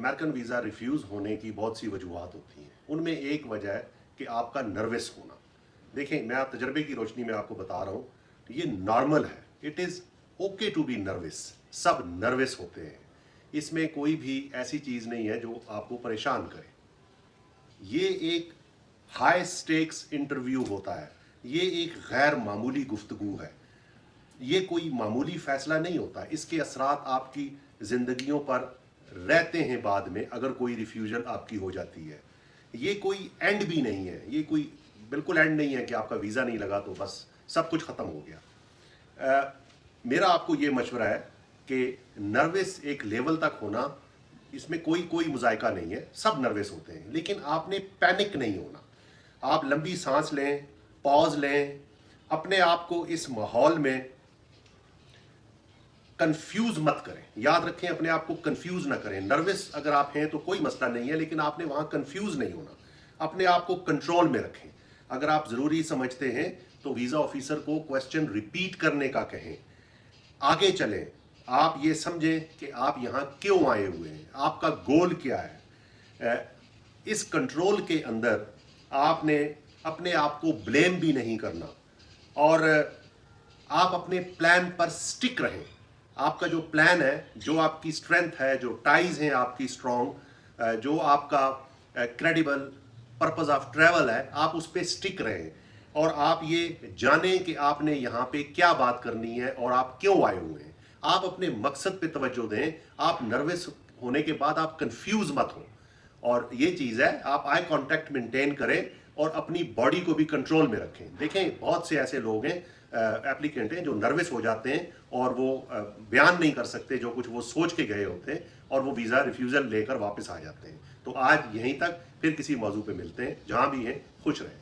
American visa refuse होने की बहुत सी वजूहत होती हैं। उनमें एक वजह है कि आपका नर्वस होना। देखें, मैं आप तजर्बे की रोशनी में आपको बता रहा हूँ, ये नॉर्मल है। It is okay to be nervous. सब नर्वस होते हैं, इसमें कोई भी ऐसी चीज़ नहीं है जो आपको परेशान करे। ये एक हाई स्टेक्स इंटरव्यू होता है, ये एक गैर मामूली गुफ्तगू है, ये कोई मामूली फैसला नहीं होता। इसके असरात आपकी ज़िंदगियों पर रहते हैं बाद में, अगर कोई रिफ्यूजल आपकी हो जाती है। ये कोई एंड भी नहीं है, ये कोई बिल्कुल एंड नहीं है कि आपका वीज़ा नहीं लगा तो बस सब कुछ ख़त्म हो गया। मेरा आपको ये मशवरा है कि नर्वस एक लेवल तक होना, इसमें कोई मुजायका नहीं है, सब नर्वस होते हैं, लेकिन आपने पैनिक नहीं होना। आप लंबी सांस लें, पॉज लें, अपने आप को इस माहौल में कंफ्यूज मत करें। याद रखें, अपने आप को कंफ्यूज ना करें। नर्वस अगर आप हैं तो कोई मसला नहीं है, लेकिन आपने वहां कंफ्यूज नहीं होना। अपने आप को कंट्रोल में रखें। अगर आप ज़रूरी समझते हैं तो वीज़ा ऑफिसर को क्वेश्चन रिपीट करने का कहें। आगे चलें, आप ये समझें कि आप यहाँ क्यों आए हुए हैं, आपका गोल क्या है। इस कंट्रोल के अंदर आपने अपने आप को ब्लेम भी नहीं करना, और आप अपने प्लान पर स्टिक रहें। आपका जो प्लान है, जो आपकी स्ट्रेंथ है, जो टाइज हैं आपकी स्ट्रॉन्ग, जो आपका क्रेडिबल पर्पस ऑफ ट्रैवल है, आप उस पर स्टिक रहें। और आप ये जानें कि आपने यहाँ पे क्या बात करनी है और आप क्यों आए हुए हैं। आप अपने मकसद पे तवज्जो दें। आप नर्वस होने के बाद आप कंफ्यूज मत हो। और ये चीज़ है, आप आई कांटेक्ट मेंटेन करें और अपनी बॉडी को भी कंट्रोल में रखें। देखें, बहुत से ऐसे लोग हैं, एप्लीकेंट हैं, जो नर्वस हो जाते हैं और वो बयान नहीं कर सकते जो कुछ वो सोच के गए होते हैं, और वो वीज़ा रिफ्यूज़ल लेकर वापस आ जाते हैं। तो आज यहीं तक, फिर किसी मौजू पे मिलते हैं। जहाँ भी हैं, खुश रहें।